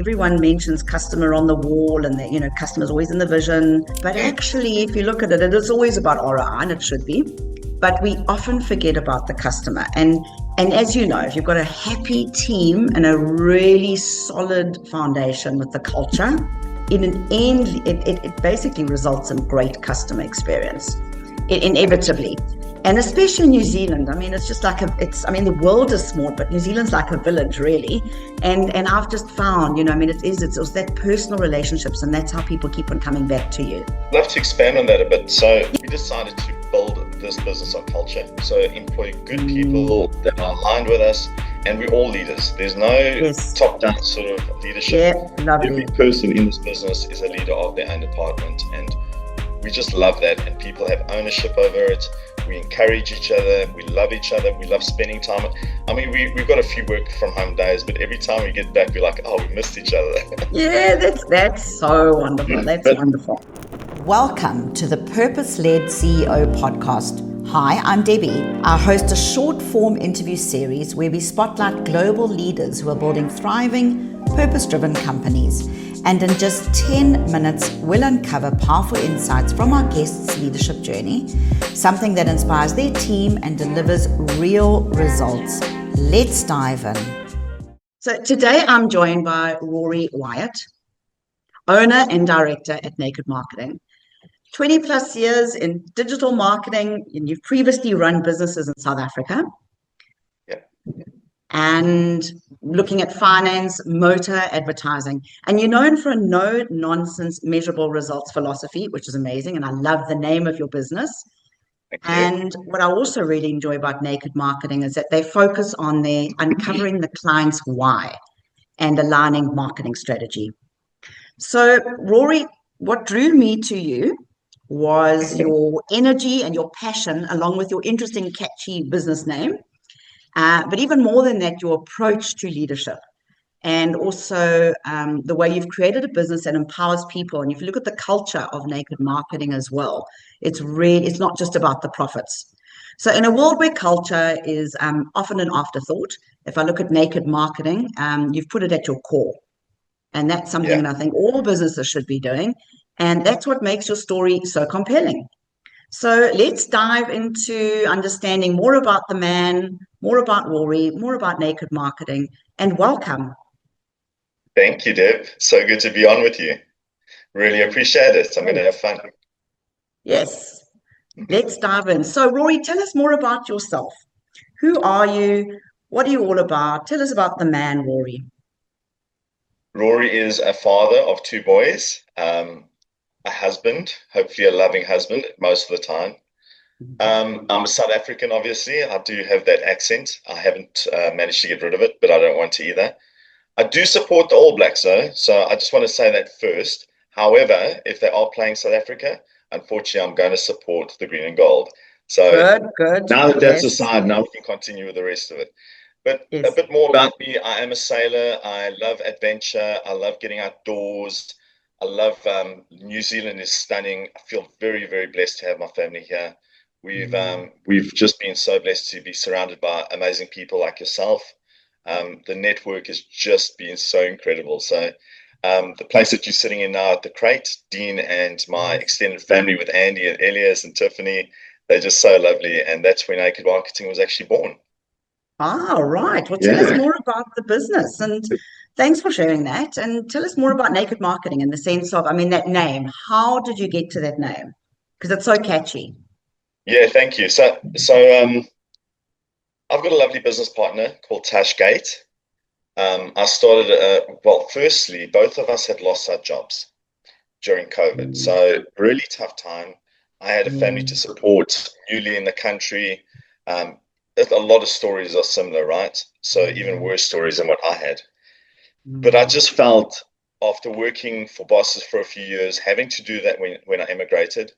everyone mentions customer on the wall and the, customer's always in the vision. But actually, if you look at it, it is always about ROI, and it should be. But we often forget about the customer. And as you know, if you've got a happy team and a really solid foundation with the culture, in an end, it basically results in great customer experience, inevitably. And especially in New Zealand, it's just like the world is small, but New Zealand's like a village, really. And I've just found, it's that personal relationships, and that's how people keep on coming back to you. I'd love to expand on that a bit. So we decided to build this business on culture. So employ good people that are aligned with us, and we're all leaders. There's no top-down sort of leadership. Yeah, lovely. Every person in this business is a leader of their own department, and we just love that. And people have ownership over it. We encourage each other. We love each other. We love spending time. We've got a few work from home days, but every time we get back, we're like, oh, we missed each other. Yeah, that's so wonderful. That's wonderful. Welcome to the Purpose-Led CEO podcast. Hi, I'm Debbie. I host a short-form interview series where we spotlight global leaders who are building thriving, purpose-driven companies. And in just 10 minutes, we'll uncover powerful insights from our guests' leadership journey, something that inspires their team and delivers real results. Let's dive in. So today I'm joined by Rory Wyatt, owner and director at Naked Marketing. 20 plus years in digital marketing, and you've previously run businesses in South Africa. Yeah. And looking at finance, motor, advertising. And you're known for a no-nonsense measurable results philosophy, which is amazing. And I love the name of your business. And what I also really enjoy about Naked Marketing is that they focus on their uncovering the client's why and aligning marketing strategy. So, Rory, what drew me to you was your energy and your passion, along with your interesting, catchy business name. But even more than that, your approach to leadership, and also the way you've created a business that empowers people. And if you look at the culture of Naked Marketing as well, it's not just about the profits. So in a world where culture is often an afterthought, if I look at Naked Marketing, you've put it at your core. And that's something that I think all businesses should be doing. And that's what makes your story so compelling. So let's dive into understanding more about the man, more about Rory, more about Naked Marketing, and welcome. Thank you, Deb. So good to be on with you. Really appreciate it. I'm going to have fun. Yes, let's dive in. So Rory, tell us more about yourself. Who are you? What are you all about? Tell us about the man, Rory. Rory is a father of two boys, a husband, hopefully a loving husband most of the time. I'm a South African, obviously. I do have that accent. I haven't managed to get rid of it, but I don't want to either. I do support the All Blacks, though, so I just want to say that first. However, if they are playing South Africa, unfortunately, I'm going to support the green and gold. So good. Now that that's aside, now we can continue with the rest of it. But a bit more about me. I am a sailor. I love adventure. I love getting outdoors. I love New Zealand is stunning. I feel very, very blessed to have my family here. We've just been so blessed to be surrounded by amazing people like yourself. The network has just been so incredible. So the place that you're sitting in now at the Crate, Dean and my extended family with Andy and Elias and Tiffany, they're just so lovely. And that's when Naked Marketing was actually born. Ah, right. Well, tell us more about the business, and thanks for sharing that. And tell us more about Naked Marketing in the sense of, that name. How did you get to that name? Because it's so catchy. Yeah, thank you. So I've got a lovely business partner called Tash Gate. I started, firstly, both of us had lost our jobs during COVID. So really tough time. I had a family to support, newly in the country. A lot of stories are similar, right? So even worse stories than what I had. But I just felt after working for bosses for a few years, having to do that when I immigrated,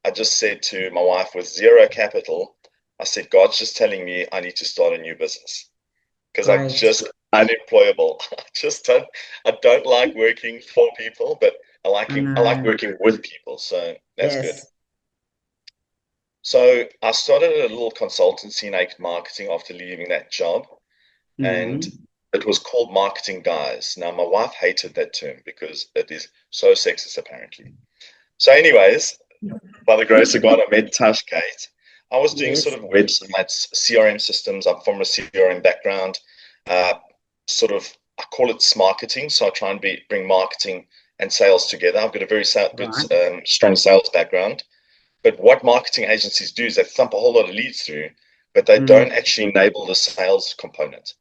I just said to my wife with zero capital, I said, God's just telling me I need to start a new business because I'm just unemployable. I don't like working for people, but I like working with people. So that's good. So I started a little consultancy, Naked Marketing, after leaving that job. And it was called Marketing Guys. Now, my wife hated that term because it is so sexist, apparently. So, anyways, by the grace of God, I met Tash Gate. I was doing sort Yes. of websites, CRM systems. I'm from a CRM background. Uh, sort of, I call it marketing. So I try and bring marketing and sales together. I've got a very good, Right. strong sales background. But what marketing agencies do is they thump a whole lot of leads through, but they don't Mm, actually enable the sales component.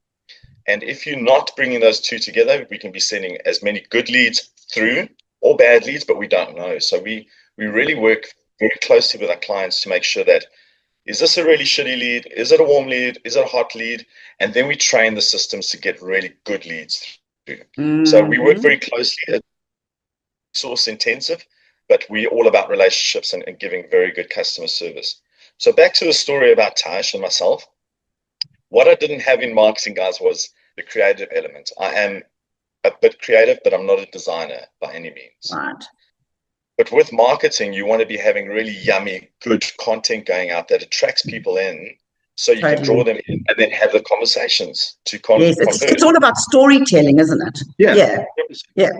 And if you're not bringing those two together, we can be sending as many good leads through or bad leads, but we don't know. So we really work very closely with our clients to make sure that, is this a really shitty lead? Is it a warm lead? Is it a hot lead? And then we train the systems to get really good leads through. So we work mm-hmm. very closely. It's resource intensive, but we're all about relationships and giving very good customer service. So back to the story about Tash and myself. What I didn't have in marketing, guys, was the creative element. I am a bit creative, but I'm not a designer by any means. Right. But with marketing, you want to be having really yummy, good content going out that attracts people in so you can draw Totally. them in and then have the conversations to Yes. It's convert. all about storytelling, isn't it? Yeah. Yeah. Yeah.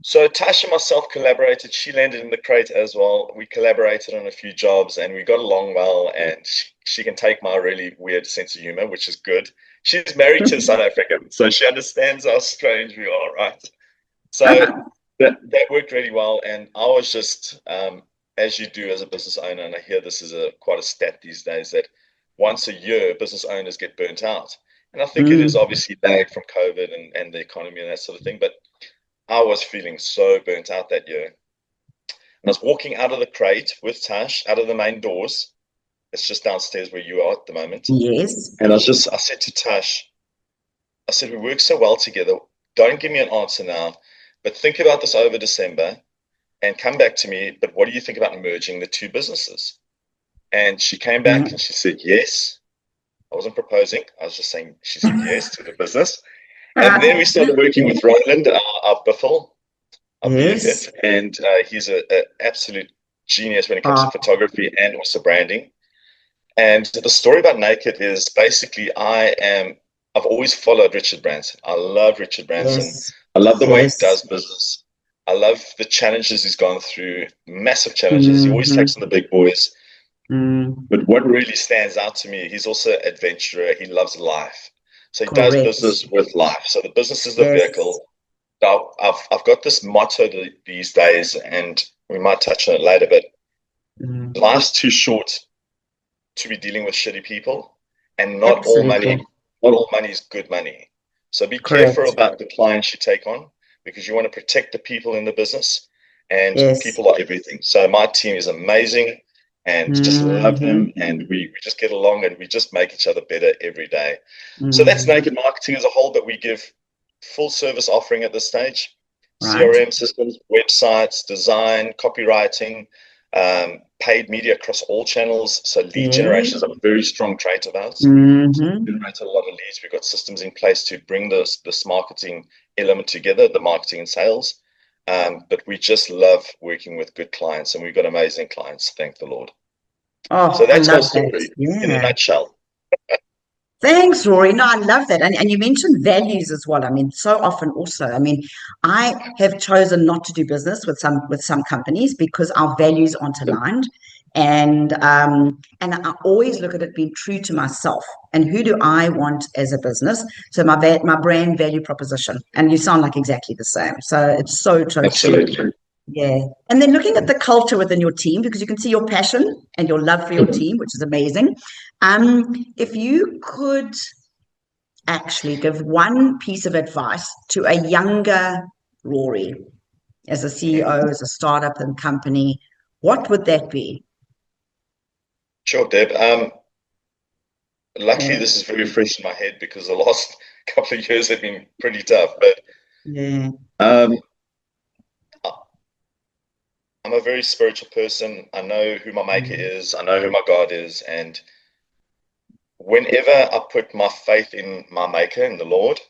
So Tasha and myself collaborated. She landed in the crate as well. We collaborated on a few jobs and we got along well. And she can take my really weird sense of humor, which is good. She's married to a South African, so she understands how strange we are, right? So that worked really well. And I was just, as you do as a business owner, and I hear this is quite a stat these days, that once a year business owners get burnt out. And I think it is Mm, obviously lagged from COVID and the economy and that sort of thing. But I was feeling so burnt out that year. And I was walking out of the crate with Tash out of the main doors. It's just downstairs where you are at the moment. yes. And I said to Tash, I said, we work so well together. Don't give me an answer now, but think about this over December and come back to me. But what do you think about merging the two businesses? And she came back and Mm. she said, yes. I wasn't proposing. I was just saying, she said yes to the business. And then we started working with Roland, our Biffle, our Yes. BFF, and he's an absolute genius when it comes to Ah, photography and also branding. And the story about Naked is basically I've always followed Richard Branson. I love Richard Branson. yes. I love the way he Yes. does business. I love the challenges he's gone through, massive challenges. He always Mm-hmm. takes on the big boys. Mm, But what really stands out to me, he's also an adventurer. He loves life. So he does correct. business with life. So the business is the Yes. vehicle. Now, I've got this motto these days, and we might touch on it later, but Mm, life's too short to be dealing with shitty people, and absolutely. not all money is good money. So be careful Correct. about the clients you take on because you want to protect the people in the business, and Yes. people are everything. So my team is amazing and just love Mm-hmm. them, and we just get along and we just make each other better every day. So that's Mm, Naked Marketing as a whole, but we give full service offering at this stage. right. CRM systems, websites, design, copywriting, paid media across all channels. So lead Yeah. generation is a very strong trait of ours. Mm-hmm. Generate a lot of leads. We've got systems in place to bring this marketing element together, the marketing and sales. But we just love working with good clients, and we've got amazing clients, thank the Lord. So Oh, I that's my love that. story in a Yeah. nutshell. Thanks, Rory. No, I love that. And you mentioned values as well. I mean, so often also, I mean, I have chosen not to do business with some companies because our values aren't aligned. And I always look at it being true to myself and who do I want as a business. So my brand value proposition. And you sound like exactly the same. So it's so true. Absolutely. Yeah. And then looking at the culture within your team, because you can see your passion and your love for your team, which is amazing. If you could actually give one piece of advice to a younger Rory as a CEO, as a startup and company, what would that be? Sure, Deb. Luckily, Yeah. this is very fresh in my head because the last couple of years have been pretty tough. But Yeah. um, I'm a very spiritual person. I know who my maker Mm, is. I know who my God is. And whenever I put my faith in my maker, in the Lord,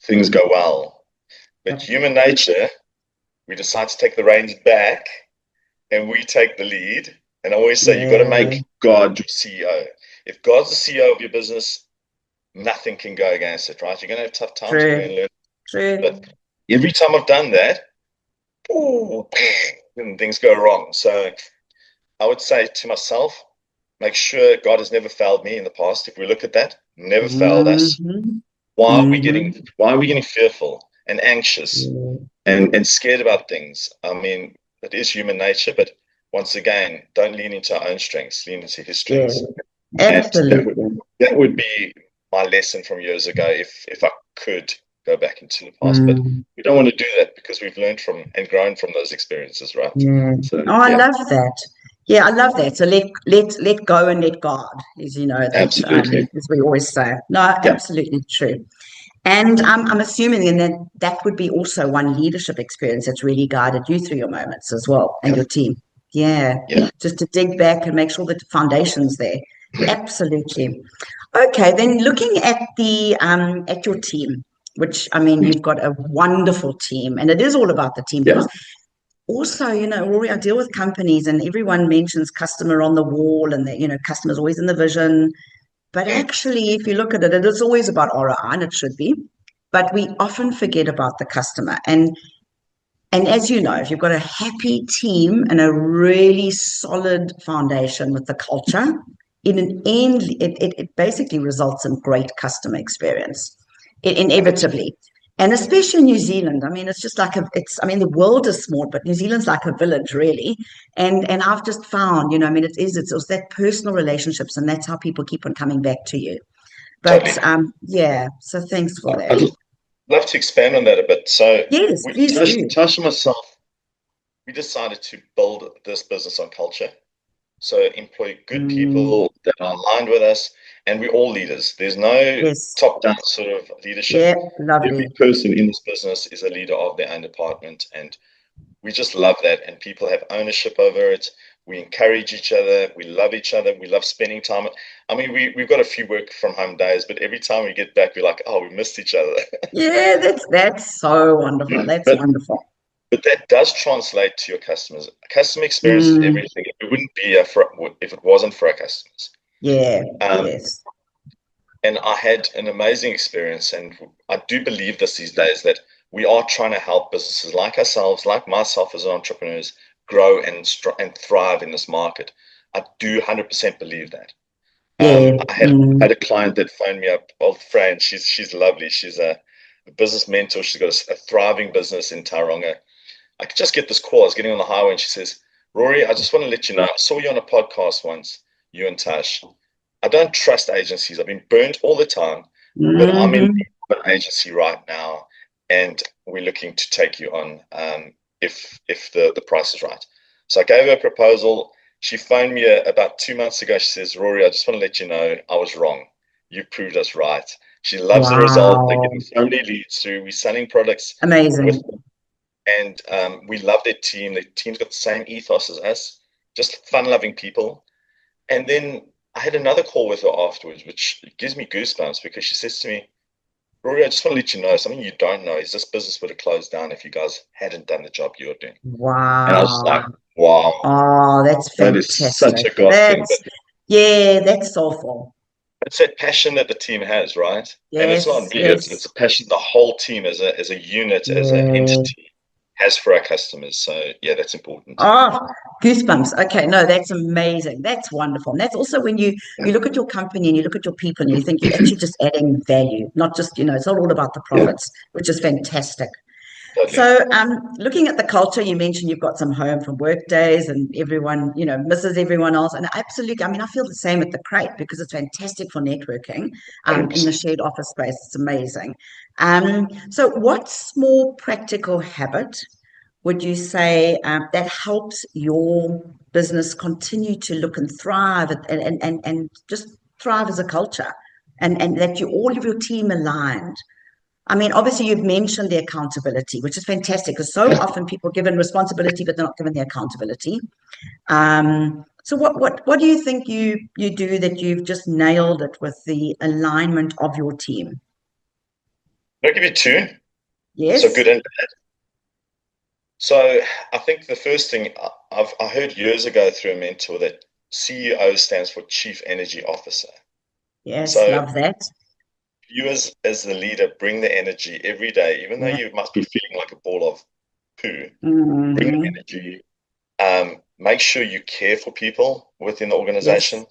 things go well. But yep. human nature, we decide to take the reins back and we take the lead. And I always say, you've got to Yeah. make God your CEO. If God's the CEO of your business, nothing can go against it, right? You're going to have tough times, you're going True. to learn. True. But every time I've done that, ooh, and things go wrong. So I would say to myself, make sure God has never failed me in the past. If we look at that, never failed us. Mm-hmm. Why are we getting fearful and anxious Mm-hmm. and scared about things? I mean, it is human nature, but once again, don't lean into our own strengths, lean into his Yeah, strengths. And absolutely. that would be my lesson from years ago if I could go back into the past. But Mm, we don't want to do that because we've learned from and grown from those experiences, right? yeah. So Oh, I yeah, love that. Yeah, I love that. So let go and let God, is that absolutely. as we always say. No, Yeah, absolutely true. And I'm assuming then that that would be also one leadership experience that's really guided you through your moments as well and yeah, your team. Yeah, yeah. just to dig back and make sure that the foundation's there. Absolutely. Okay, then looking at your team, which I mean, you've got a wonderful team, and it is all about the team Yeah. because also, Rory, I deal with companies and everyone mentions customer on the wall and customers always in the vision. But Mm, actually, if you look at it, it is always about ROI, and it should be. But we often forget about the customer. And as you know, if you've got a happy team and a really solid foundation with the culture, it basically results in great customer experience, inevitably. And especially in New Zealand, I mean, it's just like I mean, the world is small, but New Zealand's like a village, really. And I've just found, I mean, it's that personal relationships, and that's how people keep on coming back to you. But totally. yeah, so thanks for that. I'd love to expand on that a bit. So Yes, we, please do. Tash and myself, we decided to build this business on culture. So employ good Mm, people that are aligned with us, and we're all leaders. There's no yes. top-down sort of leadership. Yeah, Every lovely. person in this business is a leader of their own department, and we just love that. And people have ownership over it. We encourage each other. We love each other. We love spending time. I mean, we've got a few work from home days, but every time we get back, we're like, oh, we missed each other. Yeah, that's so wonderful. That's But wonderful. that does translate to your customers. Customer experience is Mm, everything. It wouldn't be if it wasn't for our customers. yeah, Um, yes. and I had an amazing experience, and I do believe this these days that we are trying to help businesses like ourselves, like myself as entrepreneurs, grow and thrive in this market. I do 100% believe that. Yeah. I Mm, had a client that phoned me up, old friend. She's lovely. She's a business mentor. She's got a thriving business in Tauranga. I could just get this call. I was getting on the highway, and she says, "Rory, I just want to let you know. I saw you on a podcast once, you and Tash. I don't trust agencies. I've been burnt all the time, but I'm in hmm. an agency right now, and we're looking to take you on if the price is right." So I gave her a proposal. She phoned me about 2 months ago. She says, "Rory, I just want to let you know I was wrong. You proved us right." She loves the result. They're getting Wow. so many leads through. We're selling products with, Amazing. and we love their team. The team's got the same ethos as us, just fun-loving people. And then I had another call with her afterwards, which gives me goosebumps because she says to me, "Rory, I just want to let you know something you don't know is this business would have closed down if you guys hadn't done the job you're doing." And I was like, Wow. wow, Oh, that's that is such fantastic. a godsend. But Yeah, that's soulful. it's that passion that the team has, right? And it's not Yes, me, it's yes. a passion the whole team as a unit, as an Yeah. entity has for our customers. So yeah, that's important. Oh, goosebumps. Okay, no, that's amazing. That's wonderful. And that's also when you look at your company and you look at your people and you think you're actually just adding value, not just, it's not all about the Yeah, profits, which is fantastic. totally. So, looking at the culture, you mentioned you've got some home from work days and everyone, misses everyone else. And absolutely, I mean, I feel the same at the Crate because it's fantastic for networking, in the 100%. shared office space. It's amazing. So what small practical habit would you say that helps your business continue to look and thrive and just thrive as a culture and that all of your team aligned? I mean, obviously, you've mentioned the accountability, which is fantastic because so often people are given responsibility, but they're not given the accountability. So, what do you think you do that you've just nailed it with the alignment of your team? I'll give you two. So Yes. good and so I think the first thing I heard years ago through a mentor that CEO stands for Chief Energy Officer. Yes, So love that. you as the leader bring the energy every day, even though Yeah. you must be feeling like a ball of poo, bring the Hmm. energy. Make sure you care for people within the Yes. organization.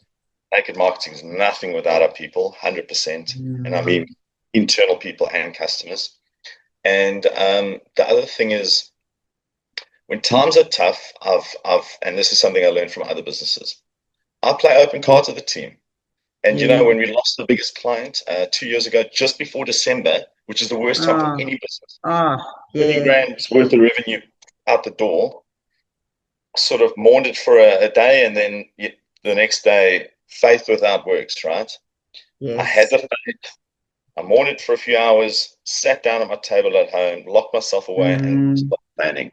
Naked marketing is nothing without our people, 100%. And I Mm. mean internal people and customers. And the other thing is when times are tough, and this is something I learned from other businesses, I play open Yeah. cards with the team. And Yeah. when we lost the biggest client 2 years ago, just before December, which is the worst time for Oh, any business, oh, 30 yeah. grand's worth of revenue out the door, sort of mourned it for a day, and then the next day, faith without works, right? I had Yes. the faith. I mourned it for a few hours, sat down at my table at home, locked myself away, and Mm. stopped planning.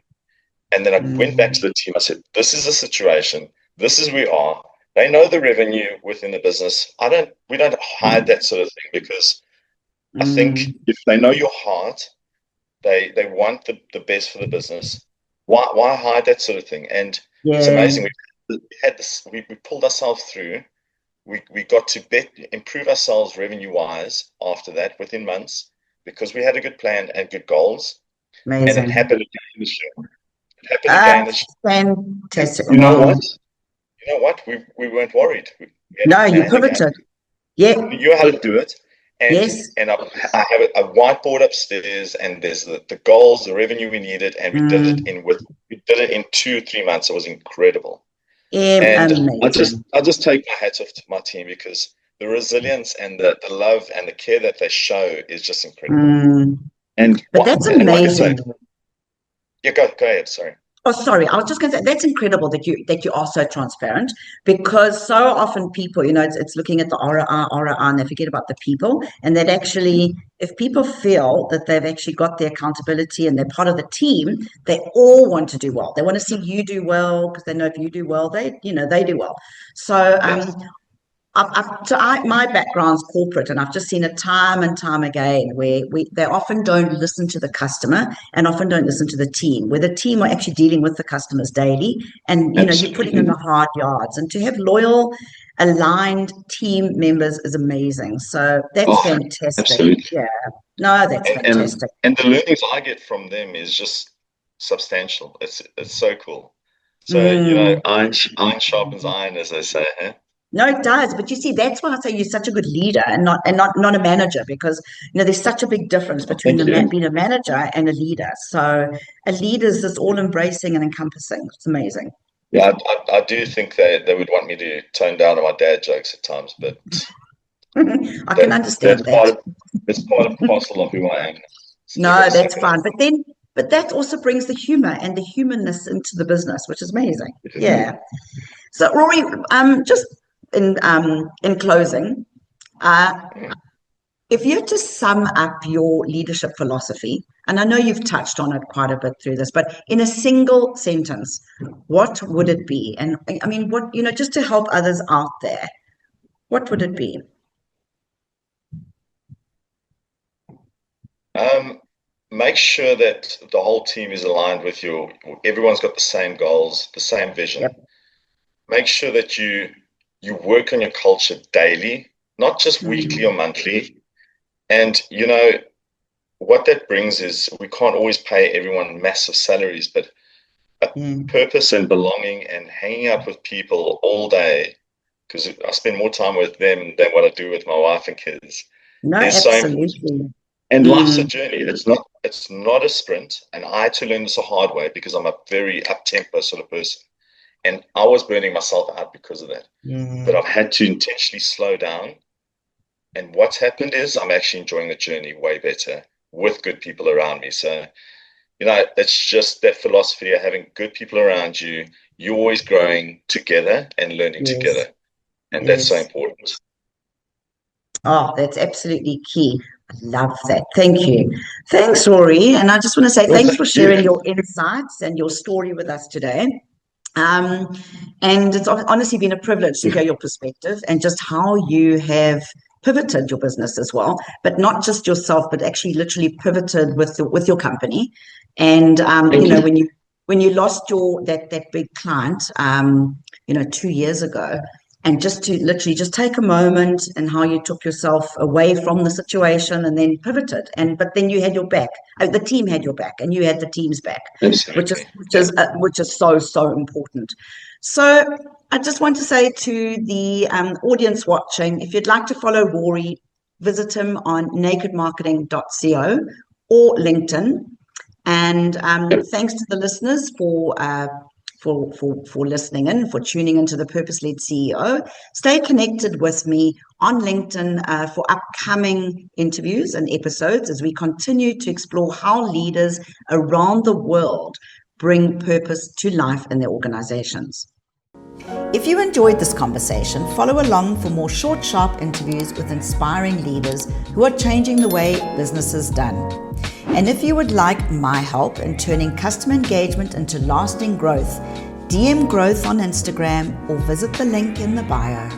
And then I went back to Mm. the team. I said, "This is the situation. This is where we are. They know the revenue within the business. We don't hide that sort of thing because I think Mm. if they know your heart, they want the best for the business. Why hide that sort of thing?" And it's Yeah. amazing. We had this. We pulled ourselves through. We got to improve ourselves revenue wise after that within months because we had a good plan and good goals. And it Amazing. happened again this year. It happened again this year. And Fantastic. you know what? Wow. You know what? We weren't worried. We had a No, you plan again. pivoted. Yeah. We knew how to do it. And Yes. I have a whiteboard upstairs, and there's the goals, the revenue we needed, and Mm. we did it in 2 3 months. It was incredible. And Amazing. I just take my hat off to my team because the resilience and the love and the care that they show is just incredible. Mm. And But that's and like I say, amazing. yeah, go ahead. Sorry. Oh, sorry. I was just going to say that's incredible that you are so transparent because so often people, it's looking at the ROI, and they forget about the people, and that actually, if people feel that they've actually got the accountability and they're part of the team, they all want to do well. They want to see you do well because they know if you do well, they do well. So, Yes. my background's corporate, and I've just seen it time and time again where they often don't listen to the customer and often don't listen to the team, where the team are actually dealing with the customers daily, and you're putting in Absolutely. the hard yards, and to have loyal, aligned team members is amazing. So that's Oh, fantastic. absolutely. Yeah, no, that's And and fantastic. and the learnings I get from them is just substantial. It's so cool. So, Mm. iron sharpens iron, as they say, huh? No, it does. But you see, that's why I say you're such a good leader and not a manager, because there's such a big difference Oh, between thank you. being a manager and a leader. So a leader is just all embracing and encompassing. It's amazing. Yeah, I do think they would want me to tone down on my dad jokes at times, but I can that understand that. that's part and parcel of who I am. So you got No, to suck that's it up. fine. But that also brings the humor and the humanness into the business, which is amazing. Definitely. Yeah. So Rory, just in closing, uh, if you had to sum up your leadership philosophy, and I know you've touched on it quite a bit through this, but in a single sentence, what would it be? And I mean, just to help others out there, what would it be? Um, Make sure that the whole team is aligned with everyone's got the same goals, the same vision. Yep. Make sure that you work on your culture daily, not just weekly or Mm, monthly. And what that brings is we can't always pay everyone massive salaries, but a yeah. purpose and belonging and hanging out with people all day, because I spend more time with them than what I do with my wife and kids, No, is so important. absolutely. And life's a Mm, journey. It's not a sprint. And I had to learn this the hard way because I'm a very up tempo sort of person. And I was burning myself out because of that. But yeah. I've had to intentionally slow down. And what's happened is I'm actually enjoying the journey way better with good people around me. So, it's just that philosophy of having good people around you. You're always growing together and learning Yes. together. And that's so Yes. important. Oh, that's absolutely key. I love that. Thank you. Thanks, Rory. And I just want to say Well, thanks thank for you. sharing your insights and your story with us today. Um, and it's honestly been a privilege to hear your perspective and just how you have pivoted your business as well, but not just yourself, but actually literally pivoted with your company. And Thank you. when you lost that big client, 2 years ago, and just to literally just take a moment and how you took yourself away from the situation and then pivoted. But then you had your back. The team had your back, and you had the team's back, Absolutely. which is so important. So I just want to say to the audience watching, if you'd like to follow Rory, visit him on nakedmarketing.co or LinkedIn. And thanks to the listeners for listening in, for tuning into the Purpose-Led CEO. Stay connected with me on LinkedIn for upcoming interviews and episodes as we continue to explore how leaders around the world bring purpose to life in their organizations. If you enjoyed this conversation, follow along for more short, sharp interviews with inspiring leaders who are changing the way business is done. And if you would like my help in turning customer engagement into lasting growth, DM Growth on Instagram or visit the link in the bio.